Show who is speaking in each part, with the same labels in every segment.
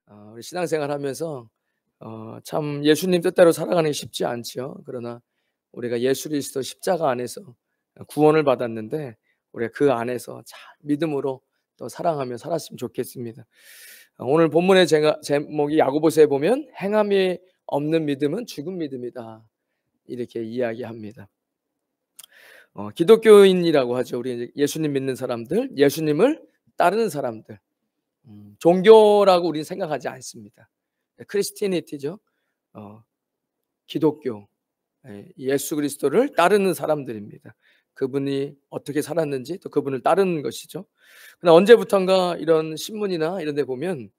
Speaker 1: 우리 신앙생활하면서 참 예수님 뜻대로 살아가는 게 쉽지 않지요. 그러나 우리가 예수 그리스도 십자가 안에서 구원을 받았는데 우리가 그 안에서 잘 믿음으로 또 사랑하며 살았으면 좋겠습니다. 오늘 본문의 제목이 야고보서에 보면 행함이 없는 믿음은 죽은 믿음이다, 이렇게 이야기합니다. 기독교인이라고 하죠. 우리 이제 예수님 믿는 사람들, 예수님을 따르는 사람들. 종교라고 우리는 생각하지 않습니다. 크리스티니티죠. 기독교, 예수 그리스도를 따르는 사람들입니다. 그분이 어떻게 살았는지 또 그분을 따르는 것이죠. 그러나 언제부턴가 이런 신문이나 이런 데 보면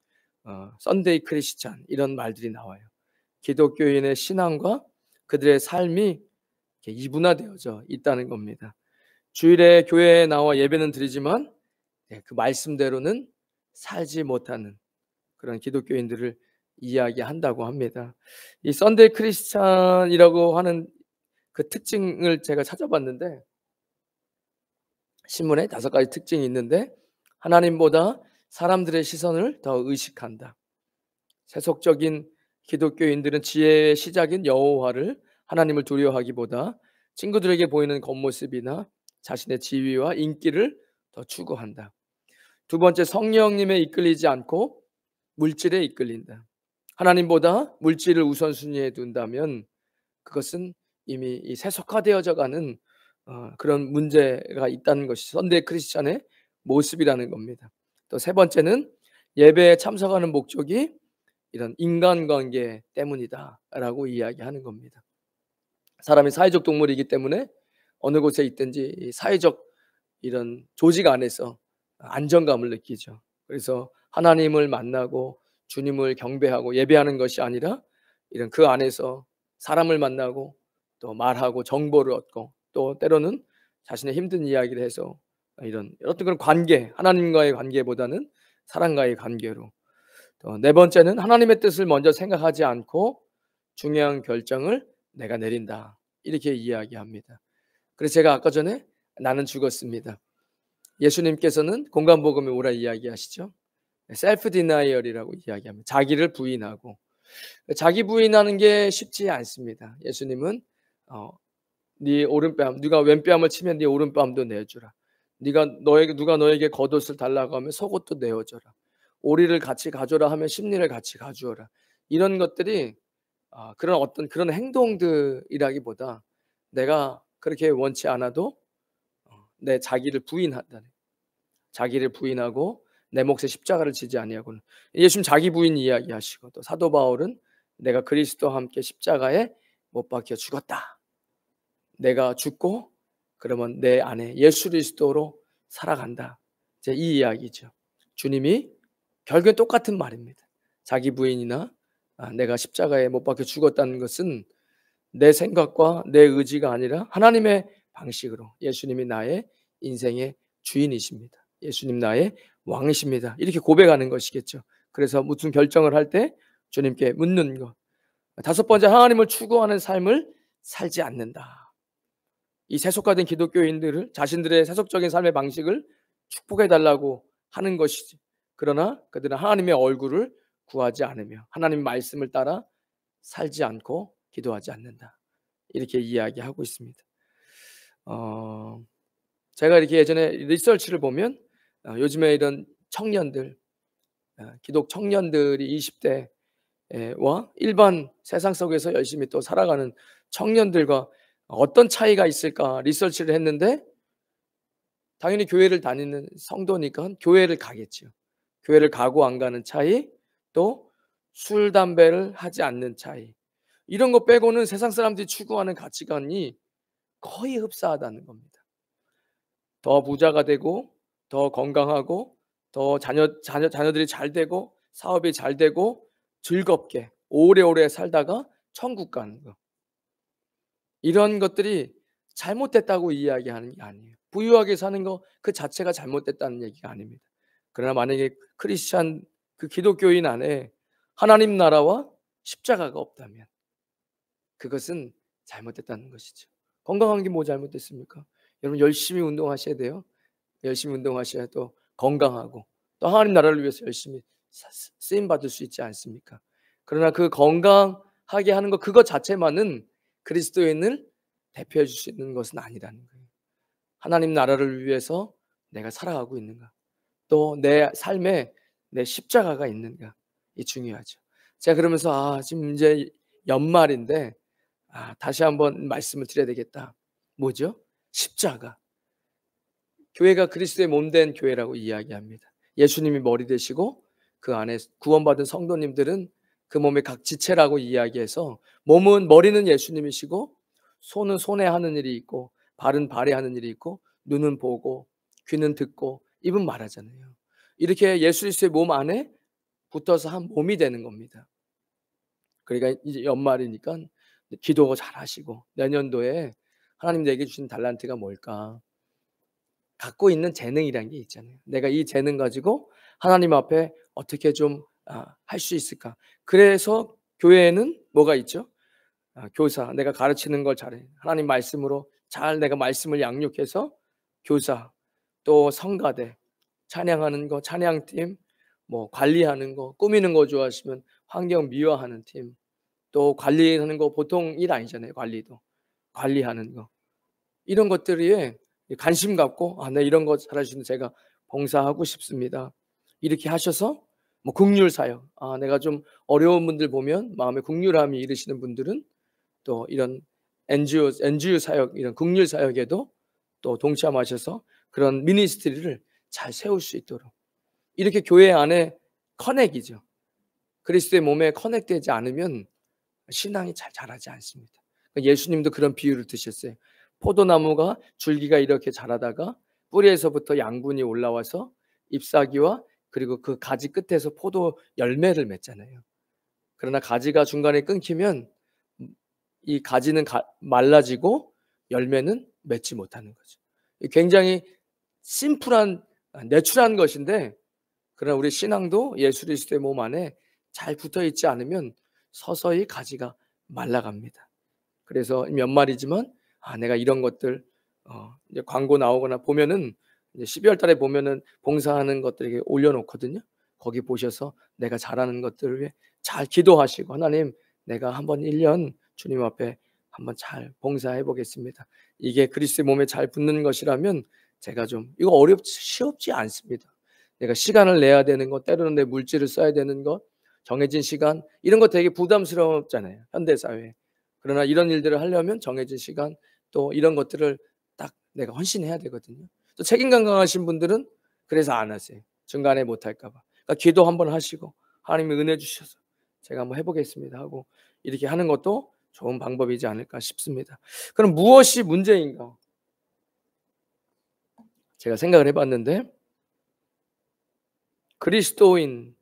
Speaker 1: 썬데이 크리스찬 이런 말들이 나와요. 기독교인의 신앙과 그들의 삶이 이분화되어져 있다는 겁니다. 주일에 교회에 나와 예배는 드리지만 그 말씀대로는 살지 못하는 그런 기독교인들을 이야기한다고 합니다. 이 썬데이 크리스찬이라고 하는 그 특징을 제가 찾아봤는데, 신문에 5가지 특징이 있는데, 하나님보다 사람들의 시선을 더 의식한다. 세속적인 기독교인들은 지혜의 시작인 여호와를, 하나님을 두려워하기보다 친구들에게 보이는 겉모습이나 자신의 지위와 인기를 더 추구한다. 두 번째, 성령님에 이끌리지 않고 물질에 이끌린다. 하나님보다 물질을 우선순위에 둔다면 그것은 이미 이 세속화되어져 가는 그런 문제가 있다는 것이 썬데이 크리스찬의 모습이라는 겁니다. 또 세 번째는 예배에 참석하는 목적이 이런 인간관계 때문이다라고 이야기하는 겁니다. 사람이 사회적 동물이기 때문에 어느 곳에 있든지 이 사회적 이런 조직 안에서 안정감을 느끼죠. 그래서 하나님을 만나고 주님을 경배하고 예배하는 것이 아니라 이런 그 안에서 사람을 만나고 또 말하고 정보를 얻고 또 때로는 자신의 힘든 이야기를 해서 이런 어떤 그런 관계, 하나님과의 관계보다는 사람과의 관계로. 또 네 번째는 하나님의 뜻을 먼저 생각하지 않고 중요한 결정을 내가 내린다, 이렇게 이야기합니다. 그래서 제가 아까 전에 나는 죽었습니다. 예수님께서는 공간복음에 오라 이야기하시죠. 셀프 디나이얼이라고 이야기합니다. 자기를 부인하고. 자기 부인하는 게 쉽지 않습니다. 예수님은 네 오른뺨, 네가 왼뺨을 치면 네 오른뺨도 내주라. 누가 너에게 겉옷을 달라고 하면 속옷도 내어줘라. 오리를 같이 가져라 하면 심리를 같이 가주어라. 이런 것들이 그런 어떤 그런 행동들이라기보다 내가 그렇게 원치 않아도 내 자기를 부인한다는, 자기를 부인하고 내 몫에 십자가를 지지 아니하고는. 예수님 자기 부인 이야기하시고, 또 사도 바울은 내가 그리스도와 함께 십자가에 못 박혀 죽었다. 내가 죽고 그러면 내 안에 예수 그리스도로 살아간다. 이제 이 이야기죠. 주님이 결국엔 똑같은 말입니다. 자기 부인이나 내가 십자가에 못 박혀 죽었다는 것은 내 생각과 내 의지가 아니라 하나님의 방식으로 예수님이 나의 인생의 주인이십니다. 예수님 나의 왕이십니다. 이렇게 고백하는 것이겠죠. 그래서 무슨 결정을 할 때 주님께 묻는 것. 5번째, 하나님을 추구하는 삶을 살지 않는다. 이 세속화된 기독교인들을 자신들의 세속적인 삶의 방식을 축복해달라고 하는 것이지, 그러나 그들은 하나님의 얼굴을 구하지 않으며 하나님 말씀을 따라 살지 않고 기도하지 않는다, 이렇게 이야기하고 있습니다. 제가 이렇게 예전에 리서치를 보면 요즘에 이런 청년들, 기독 청년들이 20대와 일반 세상 속에서 열심히 또 살아가는 청년들과 어떤 차이가 있을까 리서치를 했는데, 당연히 교회를 다니는 성도니까 교회를 가겠죠. 교회를 가고 안 가는 차이, 또 술, 담배를 하지 않는 차이, 이런 거 빼고는 세상 사람들이 추구하는 가치관이 거의 흡사하다는 겁니다. 더 부자가 되고 더 건강하고 더 자녀들이 잘 되고 사업이 잘 되고 즐겁게 오래오래 살다가 천국 가는 거, 이런 것들이 잘못됐다고 이야기하는 게 아니에요. 부유하게 사는 거 그 자체가 잘못됐다는 얘기가 아닙니다. 그러나 만약에 크리스찬 그 기독교인 안에 하나님 나라와 십자가가 없다면 그것은 잘못됐다는 것이죠. 건강한 게 뭐 잘못됐습니까? 여러분 열심히 운동하셔야 돼요. 열심히 운동하셔야 또 건강하고 또 하나님 나라를 위해서 열심히 쓰임 받을 수 있지 않습니까? 그러나 그 건강하게 하는 것 그것 자체만은 그리스도인을 대표해 줄 수 있는 것은 아니라는 거예요. 하나님 나라를 위해서 내가 살아가고 있는가? 또 내 삶에 내 십자가가 있는가? 이 중요하죠. 제가 그러면서 지금 이제 연말인데 다시 한번 말씀을 드려야 되겠다. 뭐죠? 십자가. 교회가 그리스도의 몸된 교회라고 이야기합니다. 예수님이 머리 되시고 그 안에 구원받은 성도님들은 그 몸의 각 지체라고 이야기해서 몸은 머리는 예수님이시고 손은 손에 하는 일이 있고 발은 발에 하는 일이 있고 눈은 보고 귀는 듣고 입은 말하잖아요. 이렇게 예수 그리스도의 몸 안에 붙어서 한 몸이 되는 겁니다. 그러니까 이제 연말이니까 기도 잘하시고 내년도에 하나님 내게 주신 달란트가 뭘까? 갖고 있는 재능이라는 게 있잖아요. 내가 이 재능 가지고 하나님 앞에 어떻게 좀 할 수 있을까? 그래서 교회에는 뭐가 있죠? 교사, 내가 가르치는 걸 잘해. 하나님 말씀으로 잘 내가 말씀을 양육해서 교사, 또 성가대, 찬양하는 거, 찬양팀, 뭐 관리하는 거, 꾸미는 거 좋아하시면 환경 미화하는 팀, 또 관리하는 거 보통 일 아니잖아요. 관리도. 관리하는 거. 이런 것들에 관심 갖고 나 이런 거 잘할 수 있는 제가 봉사하고 싶습니다. 이렇게 하셔서 뭐 긍휼 사역. 내가 좀 어려운 분들 보면 마음에 긍휼함이 이르시는 분들은 또 이런 NGO 사역, 이런 긍휼 사역에도 또 동참하셔서 그런 미니스트리를 잘 세울 수 있도록 이렇게 교회 안에 커넥이죠. 그리스도의 몸에 커넥되지 않으면 신앙이 잘 자라지 않습니다. 예수님도 그런 비유를 드셨어요. 포도나무가 줄기가 이렇게 자라다가 뿌리에서부터 양분이 올라와서 잎사귀와 그리고 그 가지 끝에서 포도 열매를 맺잖아요. 그러나 가지가 중간에 끊기면 이 가지는 말라지고 열매는 맺지 못하는 거죠. 굉장히 심플한 내추럴한 것인데 그러나 우리 신앙도 예수 그리스도의 몸 안에 잘 붙어 있지 않으면 서서히 가지가 말라갑니다. 그래서 연말이지만 내가 이런 것들 이제 광고 나오거나 보면은 이제 12월 달에 보면은 봉사하는 것들 이렇게 올려놓거든요. 거기 보셔서 내가 잘하는 것들을 위해 잘 기도하시고 하나님 내가 한번 1년 주님 앞에 한번 잘 봉사해 보겠습니다. 이게 그리스도의 몸에 잘 붙는 것이라면 제가 좀 이거 쉽지 않습니다. 내가 시간을 내야 되는 것, 때로는 내 물질을 써야 되는 것, 정해진 시간 이런 거 되게 부담스럽잖아요. 현대 사회에. 그러나 이런 일들을 하려면 정해진 시간 또 이런 것들을 딱 내가 헌신해야 되거든요. 또 책임감 강하신 분들은 그래서 안 하세요. 중간에 못 할까 봐. 그러니까 기도 한번 하시고 하나님이 은혜 주셔서 제가 한번 해보겠습니다 하고 이렇게 하는 것도 좋은 방법이지 않을까 싶습니다. 그럼 무엇이 문제인가? 제가 생각을 해봤는데 그리스도인의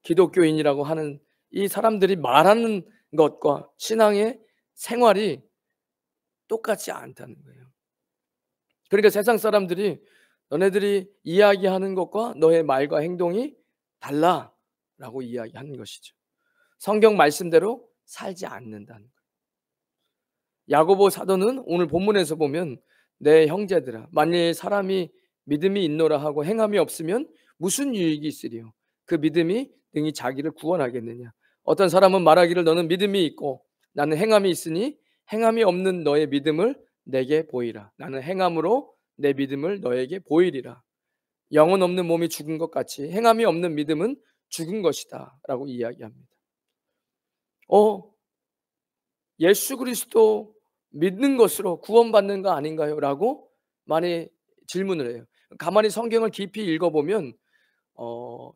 Speaker 1: 기독교인이라고 하는 이 사람들이 말하는 것과 신앙의 생활이 똑같지 않다는 거예요. 그러니까 세상 사람들이 너네들이 이야기하는 것과 너의 말과 행동이 달라라고 이야기하는 것이죠. 성경 말씀대로 살지 않는다는 거예요. 야고보 사도는 오늘 본문에서 보면 내 형제들아 만일 사람이 믿음이 있노라 하고 행함이 없으면 무슨 유익이 있으리요 그 믿음이 능히 자기를 구원하겠느냐 어떤 사람은 말하기를 너는 믿음이 있고 나는 행함이 있으니 행함이 없는 너의 믿음을 내게 보이라 나는 행함으로 내 믿음을 너에게 보이리라 영혼 없는 몸이 죽은 것 같이 행함이 없는 믿음은 죽은 것이다 라고 이야기합니다. 예수 그리스도 믿는 것으로 구원받는 거 아닌가요? 라고 많이 질문을 해요. 가만히 성경을 깊이 읽어보면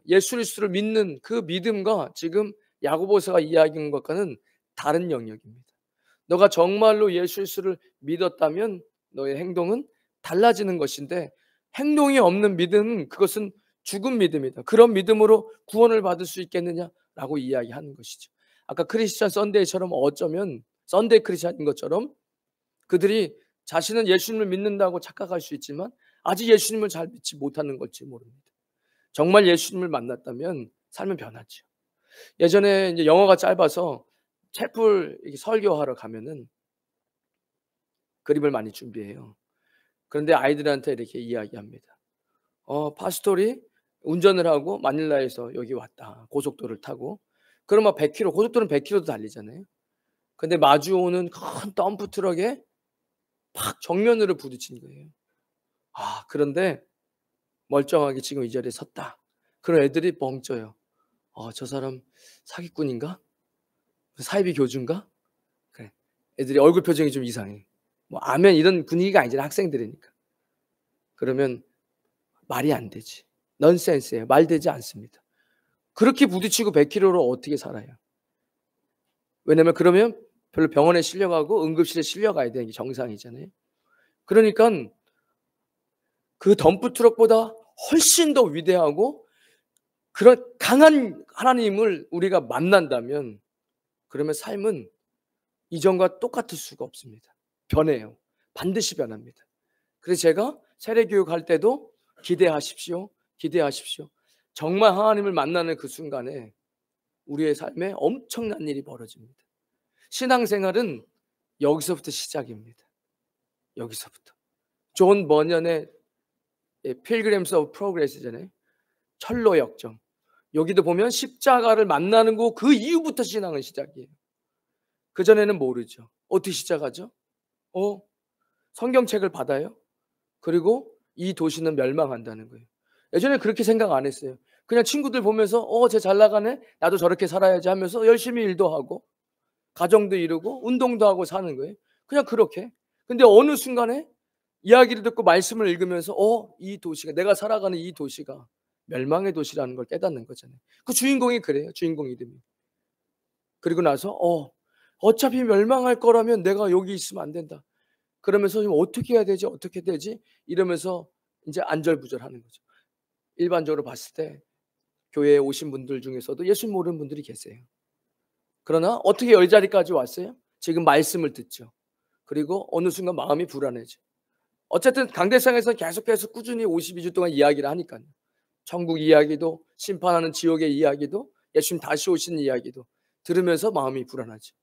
Speaker 1: 예수 그리스도를 믿는 그 믿음과 지금 야고보서가 이야기한 것과는 다른 영역입니다. 너가 정말로 예수 그리스도를 믿었다면 너의 행동은 달라지는 것인데 행동이 없는 믿음은 그것은 죽은 믿음이다. 그런 믿음으로 구원을 받을 수 있겠느냐라고 이야기하는 것이죠. 아까 크리스천 썬데이처럼 어쩌면 썬데이 크리스천인 것처럼 그들이 자신은 예수님을 믿는다고 착각할 수 있지만 아직 예수님을 잘 믿지 못하는 걸지 모릅니다. 정말 예수님을 만났다면 삶은 변하죠. 예전에 이제 영어가 짧아서 채플 설교하러 가면은 그림을 많이 준비해요. 그런데 아이들한테 이렇게 이야기합니다. 파스토리 운전을 하고 마닐라에서 여기 왔다. 고속도로를 타고. 그러면 100km, 고속도로는 100km도 달리잖아요. 근데 마주오는 큰 덤프 트럭에 팍 정면으로 부딪힌 거예요. 그런데 멀쩡하게 지금 이 자리에 섰다. 그럼 애들이 멍 쪄요. 저 사람 사기꾼인가? 사이비 교주인가? 그래. 애들이 얼굴 표정이 좀 이상해. 뭐 아멘 이런 분위기가 아니잖아, 학생들이니까. 그러면 말이 안 되지. 넌센스예요. 말 되지 않습니다. 그렇게 부딪히고 100km로 어떻게 살아요? 왜냐면 그러면 별로 병원에 실려가고 응급실에 실려가야 되는 게 정상이잖아요. 그러니깐 그 덤프 트럭보다 훨씬 더 위대하고 그런 강한 하나님을 우리가 만난다면 그러면 삶은 이전과 똑같을 수가 없습니다. 변해요. 반드시 변합니다. 그래서 제가 세례 교육할 때도 기대하십시오. 기대하십시오. 정말 하나님을 만나는 그 순간에 우리의 삶에 엄청난 일이 벌어집니다. 신앙생활은 여기서부터 시작입니다. 여기서부터. 존 버년의 필그림스 오브 프로그레스잖아요. 철로 역정. 여기도 보면 십자가를 만나는 거 그 이후부터 신앙은 시작이에요. 그전에는 모르죠. 어떻게 시작하죠? 성경책을 받아요. 그리고 이 도시는 멸망한다는 거예요. 예전에 그렇게 생각 안 했어요. 그냥 친구들 보면서 쟤 잘 나가네. 나도 저렇게 살아야지 하면서 열심히 일도 하고 가정도 이루고 운동도 하고 사는 거예요. 그냥 그렇게. 근데 어느 순간에 이야기를 듣고 말씀을 읽으면서 이 도시가 내가 살아가는 이 도시가 멸망의 도시라는 걸 깨닫는 거잖아요. 그 주인공이 그래요. 주인공 이름이. 그리고 나서 어차피 멸망할 거라면 내가 여기 있으면 안 된다. 그러면서 지금 어떻게 해야 되지? 어떻게 되지? 이러면서 이제 안절부절하는 거죠. 일반적으로 봤을 때 교회에 오신 분들 중에서도 예수님 모르는 분들이 계세요. 그러나 어떻게 열 자리까지 왔어요? 지금 말씀을 듣죠. 그리고 어느 순간 마음이 불안해져. 어쨌든 강대상에서 계속해서 꾸준히 52주 동안 이야기를 하니까요. 천국 이야기도 심판하는 지옥의 이야기도 예수님 다시 오시는 이야기도 들으면서 마음이 불안하죠.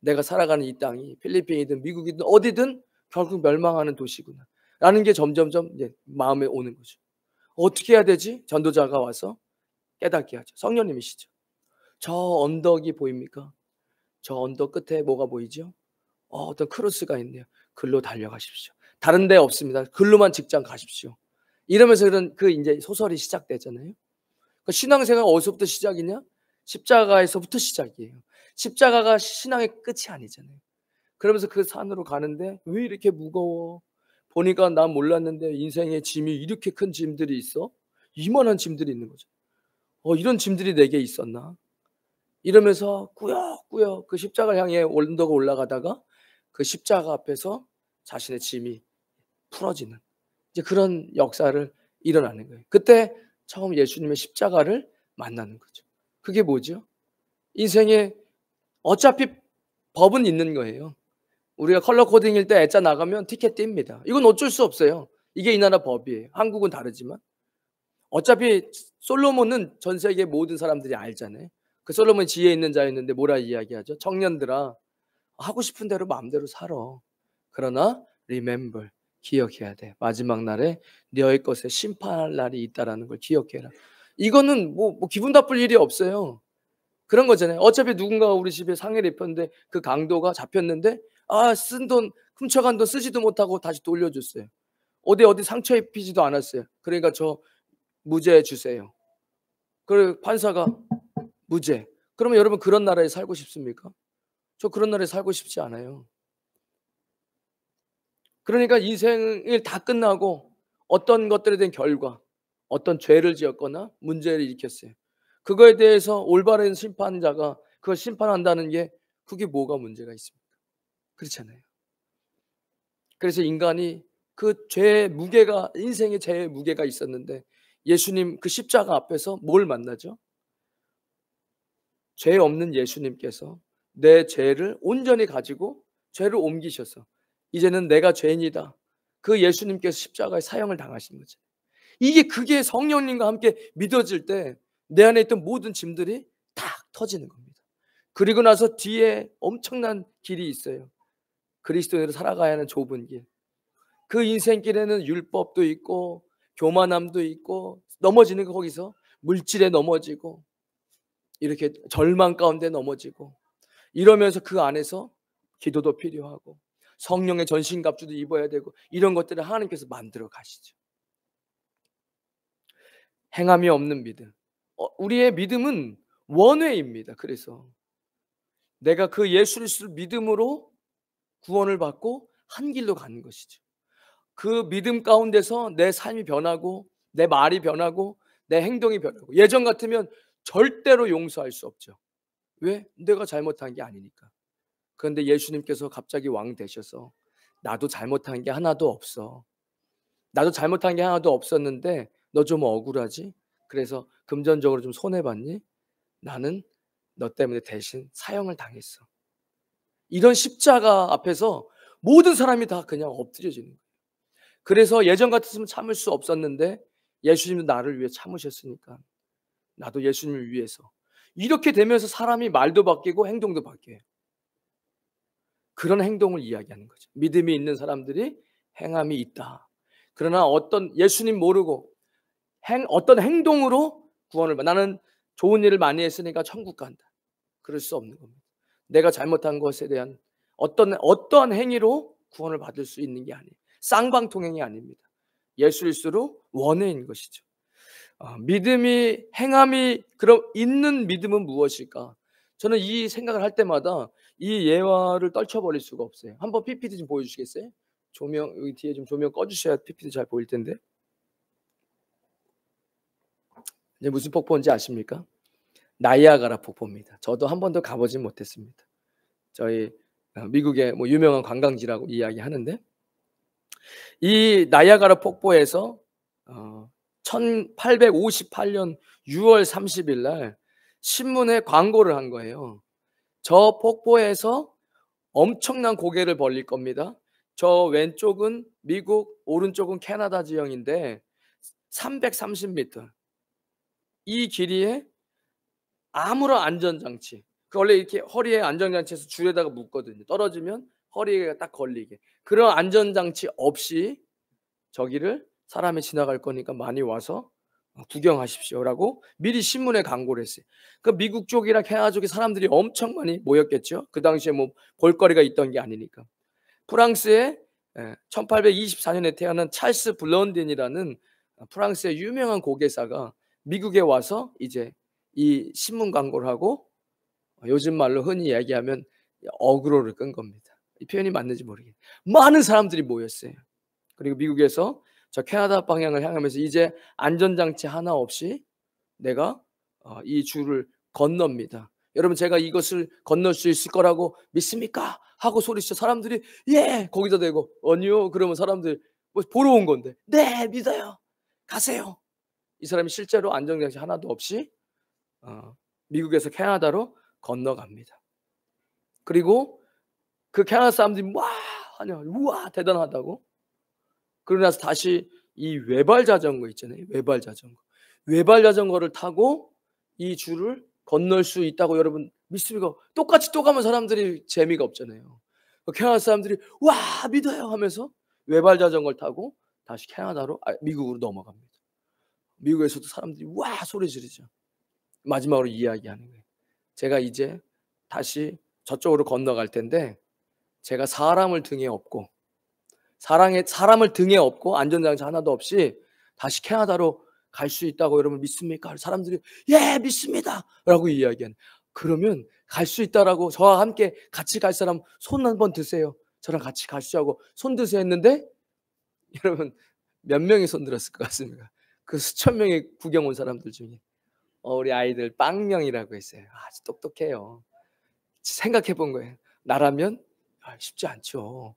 Speaker 1: 내가 살아가는 이 땅이 필리핀이든 미국이든 어디든 결국 멸망하는 도시구나 라는 게 점점점 이제 마음에 오는 거죠. 어떻게 해야 되지? 전도자가 와서 깨닫게 하죠. 성령님이시죠. 저 언덕이 보입니까? 저 언덕 끝에 뭐가 보이죠? 어떤 크로스가 있네요. 글로 달려가십시오. 다른 데 없습니다. 글로만 직장 가십시오. 이러면서 그 이제 소설이 시작되잖아요. 그 신앙생활 어디서부터 시작이냐? 십자가에서부터 시작이에요. 십자가가 신앙의 끝이 아니잖아요. 그러면서 그 산으로 가는데 왜 이렇게 무거워? 보니까 난 몰랐는데 인생의 짐이 이렇게 큰 짐들이 있어? 이만한 짐들이 있는 거죠. 이런 짐들이 내게 있었나? 이러면서 꾸역꾸역 그 십자가를 향해 언덕을 올라가다가 그 십자가 앞에서 자신의 짐이 풀어지는 이제 그런 역사를 일어나는 거예요. 그때 처음 예수님의 십자가를 만나는 거죠. 그게 뭐죠? 인생에 어차피 법은 있는 거예요. 우리가 컬러 코딩일 때 애자 나가면 티켓 띱니다. 이건 어쩔 수 없어요. 이게 이 나라 법이에요. 한국은 다르지만. 어차피 솔로몬은 전 세계 모든 사람들이 알잖아요. 그 솔로몬이 지혜 있는 자였는데 뭐라 이야기하죠? 청년들아, 하고 싶은 대로 마음대로 살아. 그러나 remember, 기억해야 돼. 마지막 날에 너의 것에 심판할 날이 있다라는 걸 기억해라. 이거는 뭐 기분 나쁠 일이 없어요. 그런 거잖아요. 어차피 누군가가 우리 집에 상해를 입혔는데 그 강도가 잡혔는데 쓴 돈, 훔쳐간 돈 쓰지도 못하고 다시 돌려줬어요. 어디 상처 입히지도 않았어요. 그러니까 저 무죄 주세요. 그리고 판사가 무죄. 그러면 여러분 그런 나라에 살고 싶습니까? 저 그런 나라에 살고 싶지 않아요. 그러니까 인생을 다 끝나고 어떤 것들에 대한 결과, 어떤 죄를 지었거나 문제를 일으켰어요. 그거에 대해서 올바른 심판자가 그걸 심판한다는 게 그게 뭐가 문제가 있습니까? 그렇잖아요. 그래서 인간이 그 죄의 무게가 인생의 죄의 무게가 있었는데 예수님 그 십자가 앞에서 뭘 만나죠? 죄 없는 예수님께서 내 죄를 온전히 가지고 죄를 옮기셔서 이제는 내가 죄인이다. 그 예수님께서 십자가에 사형을 당하신 거죠. 그게 성령님과 함께 믿어질 때 내 안에 있던 모든 짐들이 탁 터지는 겁니다. 그리고 나서 뒤에 엄청난 길이 있어요. 그리스도인으로 살아가야 하는 좁은 길. 그 인생길에는 율법도 있고 교만함도 있고 넘어지는 거 거기서 물질에 넘어지고 이렇게 절망 가운데 넘어지고 이러면서 그 안에서 기도도 필요하고 성령의 전신갑주도 입어야 되고 이런 것들을 하나님께서 만들어 가시죠. 행함이 없는 믿음. 우리의 믿음은 원회입니다. 그래서 내가 그 예수 그리스도를 믿음으로 구원을 받고 한 길로 가는 것이죠. 그 믿음 가운데서 내 삶이 변하고 내 말이 변하고 내 행동이 변하고 예전 같으면 절대로 용서할 수 없죠. 왜? 내가 잘못한 게 아니니까. 그런데 예수님께서 갑자기 왕 되셔서 나도 잘못한 게 하나도 없어. 나도 잘못한 게 하나도 없었는데 너 좀 억울하지? 그래서 금전적으로 좀 손해봤니? 나는 너 때문에 대신 사형을 당했어. 이런 십자가 앞에서 모든 사람이 다 그냥 엎드려지는 거예요. 그래서 예전 같았으면 참을 수 없었는데 예수님도 나를 위해 참으셨으니까 나도 예수님을 위해서. 이렇게 되면서 사람이 말도 바뀌고 행동도 바뀌어요. 그런 행동을 이야기하는 거죠. 믿음이 있는 사람들이 행함이 있다. 그러나 어떤 예수님 모르고 어떤 행동으로 구원을 받. 나는 좋은 일을 많이 했으니까 천국 간다. 그럴 수 없는 겁니다. 내가 잘못한 것에 대한 어떠한 행위로 구원을 받을 수 있는 게 아니에요. 쌍방통행이 아닙니다. 예수일수록 원해인 것이죠. 믿음이 행함이 그럼 있는 믿음은 무엇일까? 저는 이 생각을 할 때마다 이 예화를 떨쳐버릴 수가 없어요. 한번 PPT 좀 보여주시겠어요? 조명 여기 뒤에 좀 조명 꺼주셔야 PPT 잘 보일 텐데. 이제 무슨 폭포인지 아십니까? 나이아가라 폭포입니다. 저도 한 번도 가보진 못했습니다. 저희 미국의 뭐 유명한 관광지라고 이야기하는데 이 나이아가라 폭포에서 1858년 6월 30일 날 신문에 광고를 한 거예요. 저 폭포에서 엄청난 고개를 벌릴 겁니다. 저 왼쪽은 미국, 오른쪽은 캐나다 지형인데 330m. 이 길이에 아무런 안전장치. 원래 이렇게 허리에 안전장치에서 줄에다가 묶거든요. 떨어지면 허리에 딱 걸리게. 그런 안전장치 없이 저기를 사람이 지나갈 거니까 많이 와서 구경하십시오라고 미리 신문에 광고를 했어요. 그 미국 쪽이나 캐나다 쪽에 사람들이 엄청 많이 모였겠죠. 그 당시에 뭐 볼거리가 있던 게 아니니까. 프랑스의 1824년에 태어난 찰스 블런딘이라는 프랑스의 유명한 고개사가 미국에 와서 이제 이 신문 광고를 하고 요즘 말로 흔히 얘기하면 어그로를 끈 겁니다. 이 표현이 맞는지 모르겠어요. 많은 사람들이 모였어요. 그리고 미국에서 저 캐나다 방향을 향하면서 이제 안전장치 하나 없이 내가 이 줄을 건넙니다. 여러분 제가 이것을 건널 수 있을 거라고 믿습니까? 하고 소리쳐 사람들이 예 거기다 대고 아니요 그러면 사람들 뭐 보러 온 건데 네 믿어요 가세요. 이 사람이 실제로 안전장치 하나도 없이 미국에서 캐나다로 건너갑니다. 그리고 그 캐나다 사람들이 와 하냐 우와 대단하다고. 그러고 나서 다시 이 외발 자전거 있잖아요. 외발 자전거. 외발 자전거를 타고 이 줄을 건널 수 있다고 여러분 믿습니까? 똑같이 또 가면 사람들이 재미가 없잖아요. 캐나다 사람들이 와 믿어요 하면서 외발 자전거를 타고 다시 캐나다로 미국으로 넘어갑니다. 미국에서도 사람들이 와 소리 지르죠. 마지막으로 이야기하는 거예요. 제가 이제 다시 저쪽으로 건너갈 텐데 제가 사람을 등에 업고 안전장치 하나도 없이 다시 캐나다로 갈 수 있다고 여러분 믿습니까? 사람들이 예 믿습니다 라고 이야기하는. 그러면 갈 수 있다라고 저와 함께 같이 갈 사람 손 한번 드세요. 저랑 같이 가시죠 하고 손 드세요 했는데 여러분 몇 명이 손 들었을 것 같습니까? 그 수천 명의 구경 온 사람들 중에 우리 아이들 빵명이라고 했어요. 아주 똑똑해요. 생각해 본 거예요. 나라면 쉽지 않죠.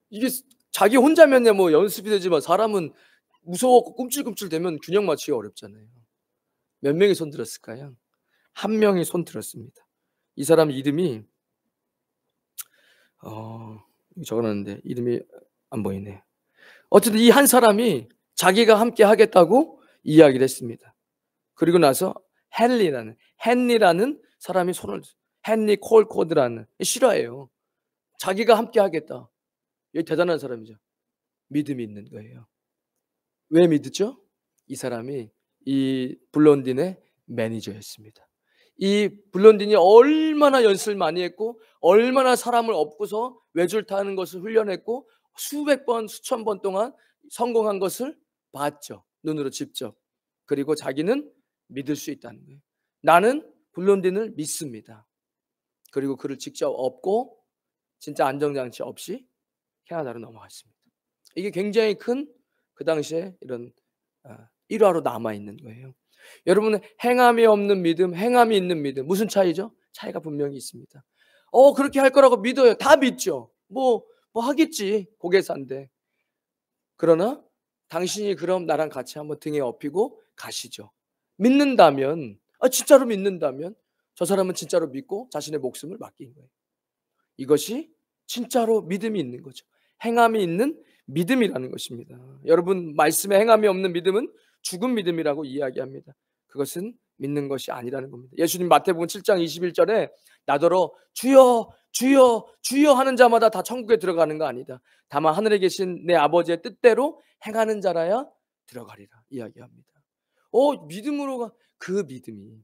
Speaker 1: 이게 자기 혼자면야 뭐 연습이 되지만 사람은 무서워갖고 꿈찔꿈찔 되면 균형 맞추기가 어렵잖아요. 몇 명이 손 들었을까요? 한 명이 손 들었습니다. 이 사람 이름이 적어놨는데 이름이 안 보이네. 어쨌든 이 한 사람이 자기가 함께 하겠다고 이야기를 했습니다. 그리고 나서 헨리라는 사람이 손을 헨리 콜코드라는 실화예요. 자기가 함께 하겠다. 이 대단한 사람이죠. 믿음이 있는 거예요. 왜 믿었죠? 이 사람이 이 블론딘의 매니저였습니다. 이 블론딘이 얼마나 연습을 많이 했고 얼마나 사람을 업고서 외줄 타는 것을 훈련했고 수백 번 수천 번 동안 성공한 것을 봤죠. 눈으로 직접. 그리고 자기는 믿을 수 있다는 거예요. 나는 블론딘을 믿습니다. 그리고 그를 직접 업고 진짜 안정장치 없이 캐나다로 넘어갔습니다. 이게 굉장히 큰 그 당시에 이런 일화로 남아있는 거예요. 여러분, 행함이 없는 믿음, 행함이 있는 믿음, 무슨 차이죠? 차이가 분명히 있습니다. 그렇게 할 거라고 믿어요. 다 믿죠. 뭐 하겠지. 고개사인데. 그러나 당신이 그럼 나랑 같이 한번 등에 업히고 가시죠. 믿는다면, 진짜로 믿는다면 저 사람은 진짜로 믿고 자신의 목숨을 맡긴 거예요. 이것이 진짜로 믿음이 있는 거죠. 행함이 있는 믿음이라는 것입니다. 여러분, 말씀에 행함이 없는 믿음은 죽은 믿음이라고 이야기합니다. 그것은 믿는 것이 아니라는 겁니다. 예수님 마태복음 7장 21절에 나더러 주여 주여 주여 하는 자마다 다 천국에 들어가는 거 아니다. 다만 하늘에 계신 내 아버지의 뜻대로 행하는 자라야 들어가리라 이야기합니다. 믿음으로가 그 믿음이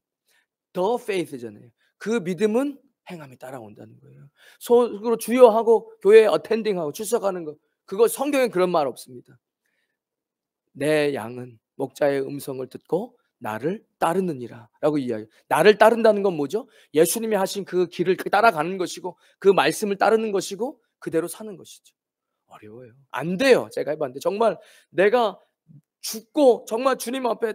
Speaker 1: the faith잖아요. 그 믿음은 행함이 따라온다는 거예요. 속으로 주여하고 교회에 어텐딩하고 출석하는 거, 그거 성경에 그런 말 없습니다. 내 양은 목자의 음성을 듣고 나를 따르느니라 라고 이야기해요. 나를 따른다는 건 뭐죠? 예수님이 하신 그 길을 따라가는 것이고 그 말씀을 따르는 것이고 그대로 사는 것이죠. 어려워요. 안 돼요. 제가 해봤는데 정말 내가 죽고 정말 주님 앞에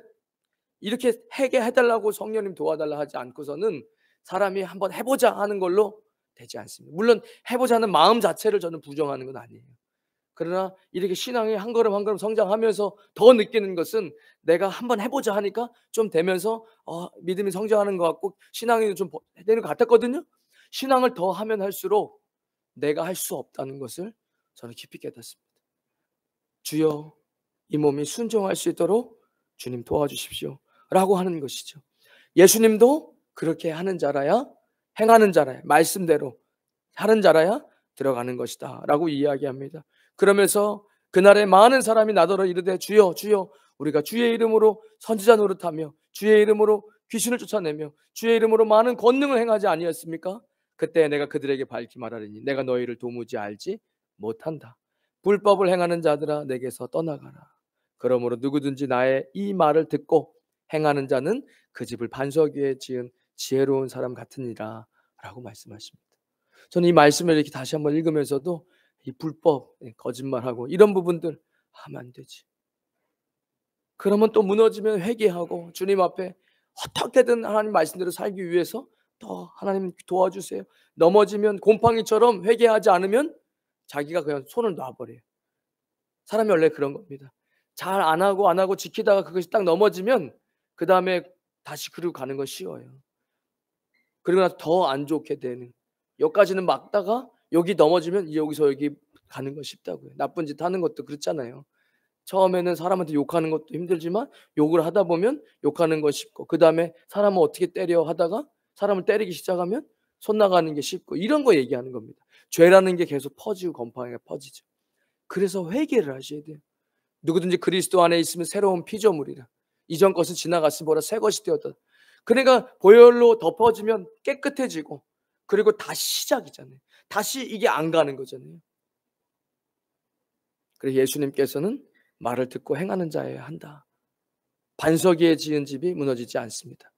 Speaker 1: 이렇게 해달라고 성령님 도와달라 하지 않고서는 사람이 한번 해보자 하는 걸로 되지 않습니다. 물론 해보자는 마음 자체를 저는 부정하는 건 아니에요. 그러나 이렇게 신앙이 한 걸음 한 걸음 성장하면서 더 느끼는 것은 내가 한번 해보자 하니까 좀 되면서 믿음이 성장하는 것 같고 신앙이 좀 되는 것 같았거든요. 신앙을 더 하면 할수록 내가 할 수 없다는 것을 저는 깊이 깨닫습니다. 주여, 이 몸이 순종할 수 있도록 주님 도와주십시오 라고 하는 것이죠. 예수님도 그렇게 하는 자라야, 행하는 자라야, 말씀대로 하는 자라야 들어가는 것이다 라고 이야기합니다. 그러면서 그날에 많은 사람이 나더러 이르되 주여 주여 우리가 주의 이름으로 선지자 노릇하며 주의 이름으로 귀신을 쫓아내며 주의 이름으로 많은 권능을 행하지 아니었습니까? 그때 내가 그들에게 밝히 말하리니 내가 너희를 도무지 알지 못한다. 불법을 행하는 자들아 내게서 떠나가라. 그러므로 누구든지 나의 이 말을 듣고 행하는 자는 그 집을 반석 위에 지은 지혜로운 사람 같으니라 라고 말씀하십니다. 저는 이 말씀을 이렇게 다시 한번 읽으면서도 이 불법, 거짓말하고 이런 부분들 하면 안 되지. 그러면 또 무너지면 회개하고 주님 앞에 어떻게든 하나님 말씀대로 살기 위해서 더 하나님 도와주세요. 넘어지면 곰팡이처럼 회개하지 않으면 자기가 그냥 손을 놔버려요. 사람이 원래 그런 겁니다. 잘 안 하고 지키다가 그것이 딱 넘어지면 그 다음에 다시 그리고 가는 건 쉬워요. 그리고 나서 더 안 좋게 되는, 여기까지는 막다가 여기 넘어지면 여기서 여기 가는 건 쉽다고요. 나쁜 짓 하는 것도 그렇잖아요. 처음에는 사람한테 욕하는 것도 힘들지만 욕을 하다 보면 욕하는 건 쉽고 그 다음에 사람을 어떻게 때려 하다가 사람을 때리기 시작하면 손 나가는 게 쉽고 이런 거 얘기하는 겁니다. 죄라는 게 계속 퍼지고 곰팡이가 퍼지죠. 그래서 회개를 하셔야 돼요. 누구든지 그리스도 안에 있으면 새로운 피조물이라. 이전 것은 지나갔으니 보라 새 것이 되었다. 그러니까 보혈로 덮어지면 깨끗해지고 그리고 다시 시작이잖아요. 다시 이게 안 가는 거잖아요. 그래서 예수님께서는 말을 듣고 행하는 자여야 한다. 반석 위에 지은 집이 무너지지 않습니다.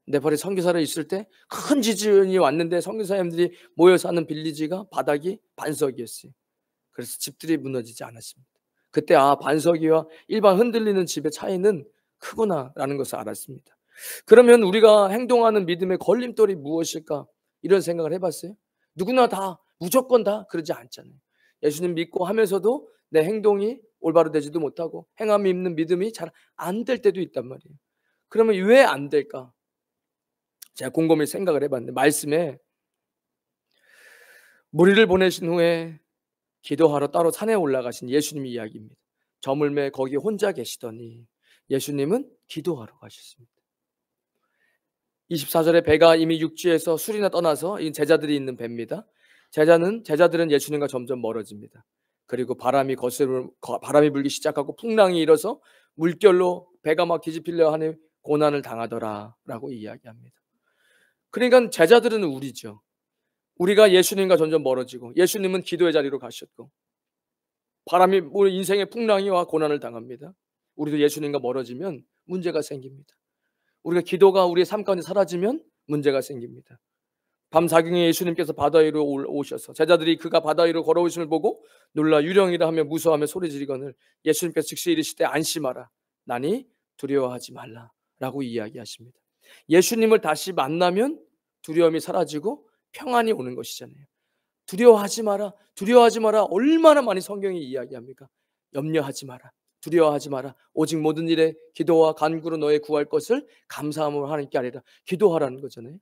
Speaker 1: 네팔에 선교사로 있을 때 큰 지진이 왔는데 선교사님들이 모여서 하는 빌리지가 바닥이 반석이었어요. 그래서 집들이 무너지지 않았습니다. 그때 반석 위와 일반 흔들리는 집의 차이는 크구나라는 것을 알았습니다. 그러면 우리가 행동하는 믿음의 걸림돌이 무엇일까? 이런 생각을 해봤어요. 누구나 다 무조건 다 그러지 않잖아요. 예수님 믿고 하면서도 내 행동이 올바로 되지도 못하고 행함이 있는 믿음이 잘 안 될 때도 있단 말이에요. 그러면 왜 안 될까? 제가 곰곰이 생각을 해봤는데 말씀에 무리를 보내신 후에 기도하러 따로 산에 올라가신 예수님 이야기입니다. 저물매 거기 혼자 계시더니 예수님은 기도하러 가셨습니다. 24절에 배가 이미 육지에서 술이나 떠나서 이 제자들이 있는 배입니다. 제자들은 예수님과 점점 멀어집니다. 그리고 바람이 불기 시작하고 풍랑이 일어서 물결로 배가 막 뒤집히려 하니 고난을 당하더라라고 이야기합니다. 그러니까 제자들은 우리죠. 우리가 예수님과 점점 멀어지고 예수님은 기도의 자리로 가셨고 바람이 우리 인생의 풍랑이와 고난을 당합니다. 우리도 예수님과 멀어지면 문제가 생깁니다. 우리가 기도가 우리의 삶 가운데 사라지면 문제가 생깁니다. 밤사경에 예수님께서 바다 위로 오셔서 제자들이 그가 바다 위로 걸어오심을 보고 놀라 유령이라 하며 무서워하며 소리 지르거늘 예수님께서 즉시 이르시되 안심하라 나니 두려워하지 말라라고 이야기하십니다. 예수님을 다시 만나면 두려움이 사라지고 평안이 오는 것이잖아요. 두려워하지 마라, 두려워하지 마라. 얼마나 많이 성경이 이야기합니까? 염려하지 마라, 두려워하지 마라. 오직 모든 일에 기도와 간구로 너의 구할 것을 감사함으로 하나님께 아뢰라. 기도하라는 거잖아요.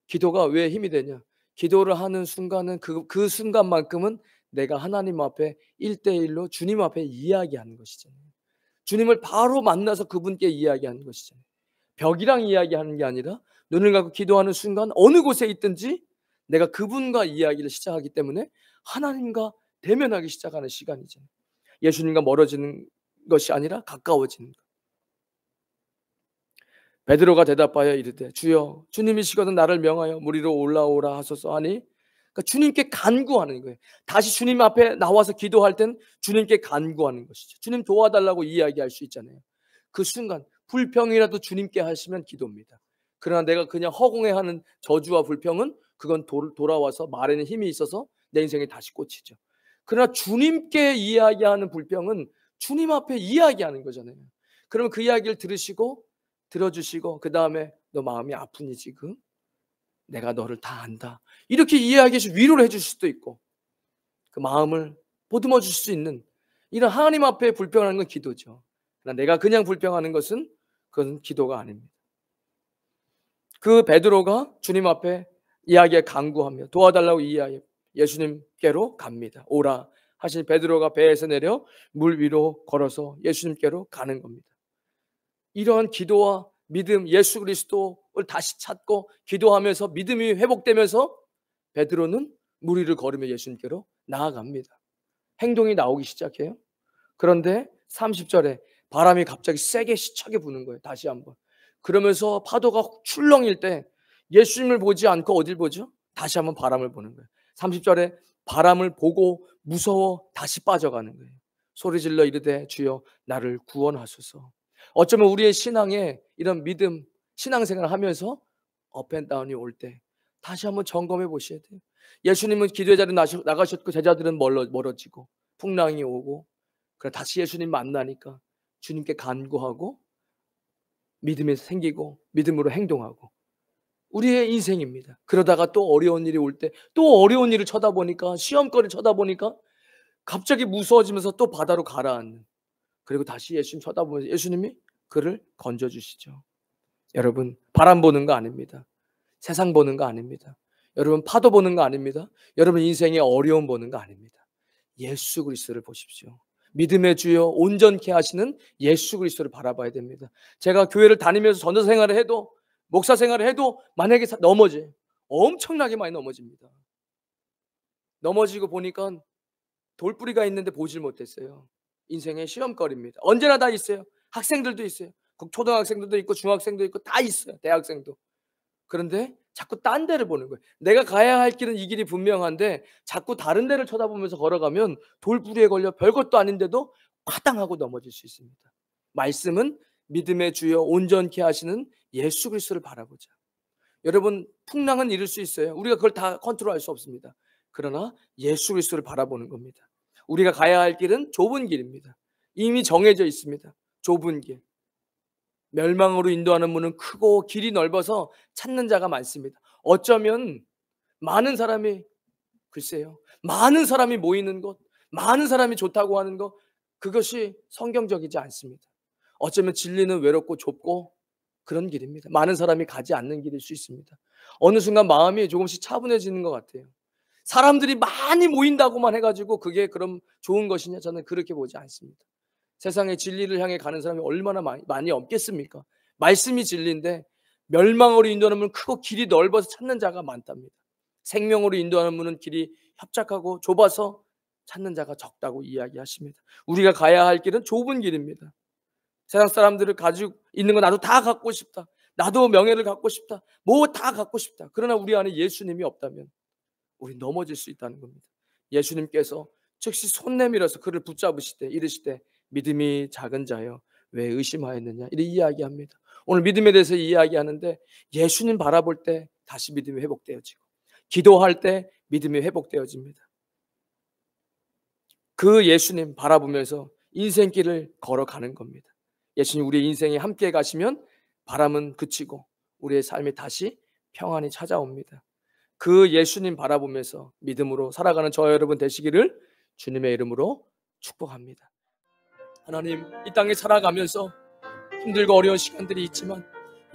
Speaker 1: 기도가 왜 힘이 되냐? 기도를 하는 순간은 그 순간만큼은 내가 하나님 앞에 1대1로 주님 앞에 이야기하는 것이잖아요. 주님을 바로 만나서 그분께 이야기하는 것이잖아요. 벽이랑 이야기하는 게 아니라 눈을 감고 기도하는 순간 어느 곳에 있든지 내가 그분과 이야기를 시작하기 때문에 하나님과 대면하기 시작하는 시간이죠. 예수님과 멀어지는 것이 아니라 가까워지는 것. 베드로가 대답하여 이르되 주여 주님이시거든 나를 명하여 물 위로 올라오라 하소서 하니 그러니까 주님께 간구하는 거예요. 다시 주님 앞에 나와서 기도할 땐 주님께 간구하는 것이죠. 주님 도와달라고 이야기할 수 있잖아요. 그 순간 불평이라도 주님께 하시면 기도입니다. 그러나 내가 그냥 허공에 하는 저주와 불평은 그건 돌아와서 말에는 힘이 있어서 내 인생에 다시 꽂히죠. 그러나 주님께 이야기하는 불평은 주님 앞에 이야기하는 거잖아요. 그러면 그 이야기를 들어주시고 그 다음에 너 마음이 아프니 지금? 내가 너를 다 안다. 이렇게 이야기해서 위로를 해줄 수도 있고 그 마음을 보듬어 줄 수 있는 이런 하나님 앞에 불평하는 건 기도죠. 그러나 내가 그냥 불평하는 것은 그건 기도가 아닙니다. 그 베드로가 주님 앞에 이야기에 간구하며 도와달라고 이야기 예수님께로 갑니다. 오라 하신 베드로가 배에서 내려 물 위로 걸어서 예수님께로 가는 겁니다. 이러한 기도와 믿음, 예수 그리스도를 다시 찾고 기도하면서 믿음이 회복되면서 베드로는 물 위를 걸으며 예수님께로 나아갑니다. 행동이 나오기 시작해요. 그런데 30절에 바람이 갑자기 세게 시차게 부는 거예요. 다시 한번. 그러면서 파도가 출렁일 때 예수님을 보지 않고 어딜 보죠? 다시 한번 바람을 보는 거예요. 30절에 바람을 보고 무서워 다시 빠져가는 거예요. 소리질러 이르되 주여 나를 구원하소서. 어쩌면 우리의 신앙에 이런 믿음, 신앙생활을 하면서 업앤다운이 올 때 다시 한번 점검해 보셔야 돼요. 예수님은 기도의 자리에 나가셨고 제자들은 멀어지고 풍랑이 오고 그래 다시 예수님 만나니까 주님께 간구하고 믿음이 생기고 믿음으로 행동하고 우리의 인생입니다. 그러다가 또 어려운 일이 올 때 또 어려운 일을 쳐다보니까 시험거리를 쳐다보니까 갑자기 무서워지면서 또 바다로 가라앉는 그리고 다시 예수님 쳐다보면서 예수님이 그를 건져주시죠. 여러분 바람 보는 거 아닙니다. 세상 보는 거 아닙니다. 여러분 파도 보는 거 아닙니다. 여러분 인생의 어려움 보는 거 아닙니다. 예수 그리스도를 보십시오. 믿음의 주여 온전케 하시는 예수 그리스도를 바라봐야 됩니다. 제가 교회를 다니면서 전도 생활을 해도 목사 생활을 해도 만약에 넘어져요. 엄청나게 많이 넘어집니다. 넘어지고 보니까 돌뿌리가 있는데 보질 못했어요. 인생의 시험거리입니다. 언제나 다 있어요. 학생들도 있어요. 초등학생들도 있고 중학생도 있고 다 있어요. 대학생도. 그런데 자꾸 딴 데를 보는 거예요. 내가 가야 할 길은 이 길이 분명한데 자꾸 다른 데를 쳐다보면서 걸어가면 돌부리에 걸려 별것도 아닌데도 화당하고 넘어질 수 있습니다. 말씀은 믿음의 주여 온전케 하시는 예수 그리스도를 바라보자. 여러분 풍랑은 이룰 수 있어요. 우리가 그걸 다 컨트롤할 수 없습니다. 그러나 예수 그리스도를 바라보는 겁니다. 우리가 가야 할 길은 좁은 길입니다. 이미 정해져 있습니다. 좁은 길. 멸망으로 인도하는 문은 크고 길이 넓어서 찾는 자가 많습니다. 어쩌면 많은 사람이 글쎄요. 많은 사람이 모이는 곳, 많은 사람이 좋다고 하는 것 그것이 성경적이지 않습니다. 어쩌면 진리는 외롭고 좁고 그런 길입니다. 많은 사람이 가지 않는 길일 수 있습니다. 어느 순간 마음이 조금씩 차분해지는 것 같아요. 사람들이 많이 모인다고만 해가지고 그게 그럼 좋은 것이냐? 저는 그렇게 보지 않습니다. 세상의 진리를 향해 가는 사람이 얼마나 많이 없겠습니까? 말씀이 진리인데 멸망으로 인도하는 문은 크고 길이 넓어서 찾는 자가 많답니다. 생명으로 인도하는 문은 길이 협착하고 좁아서 찾는 자가 적다고 이야기하십니다. 우리가 가야 할 길은 좁은 길입니다. 세상 사람들을 가지고 있는 거 나도 다 갖고 싶다. 나도 명예를 갖고 싶다. 뭐 다 갖고 싶다. 그러나 우리 안에 예수님이 없다면 우리 넘어질 수 있다는 겁니다. 예수님께서 즉시 손 내밀어서 그를 붙잡으시되 이르시되 믿음이 작은 자여 왜 의심하였느냐 이렇게 이야기합니다. 오늘 믿음에 대해서 이야기하는데 예수님 바라볼 때 다시 믿음이 회복되어지고 기도할 때 믿음이 회복되어집니다. 그 예수님 바라보면서 인생길을 걸어가는 겁니다. 예수님 우리의 인생에 함께 가시면 바람은 그치고 우리의 삶이 다시 평안이 찾아옵니다. 그 예수님 바라보면서 믿음으로 살아가는 저와 여러분 되시기를 주님의 이름으로 축복합니다. 하나님, 이 땅에 살아가면서 힘들고 어려운 시간들이 있지만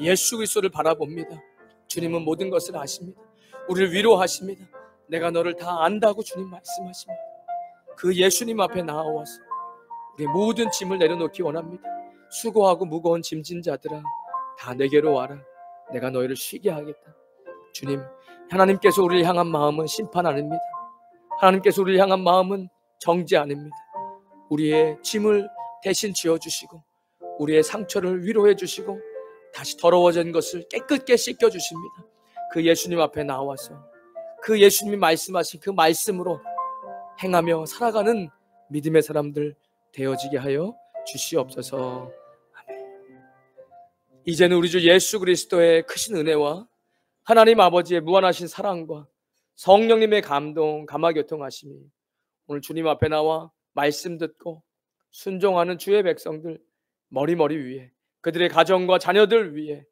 Speaker 1: 예수 그리스도를 바라봅니다. 주님은 모든 것을 아십니다. 우리를 위로하십니다. 내가 너를 다 안다고 주님 말씀하십니다. 그 예수님 앞에 나아와서 우리의 모든 짐을 내려놓기 원합니다. 수고하고 무거운 짐진 자들아 다 내게로 와라. 내가 너희를 쉬게 하겠다. 주님, 하나님께서 우리를 향한 마음은 심판 아닙니다. 하나님께서 우리를 향한 마음은 정죄 아닙니다. 우리의 짐을 대신 지어주시고 우리의 상처를 위로해 주시고 다시 더러워진 것을 깨끗게 씻겨주십니다. 그 예수님 앞에 나와서 그 예수님이 말씀하신 그 말씀으로 행하며 살아가는 믿음의 사람들 되어지게 하여 주시옵소서. 아멘. 이제는 우리 주 예수 그리스도의 크신 은혜와 하나님 아버지의 무한하신 사랑과 성령님의 감동, 감화교통하심이 오늘 주님 앞에 나와 말씀 듣고 순종하는 주의 백성들 머리머리 위에 그들의 가정과 자녀들 위에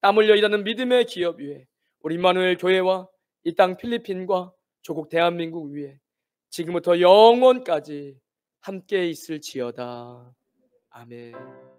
Speaker 1: 땀 흘려 일하는 믿음의 기업 위에 우리 임마누엘 교회와 이 땅 필리핀과 조국 대한민국 위에 지금부터 영원까지 함께 있을지어다. 아멘.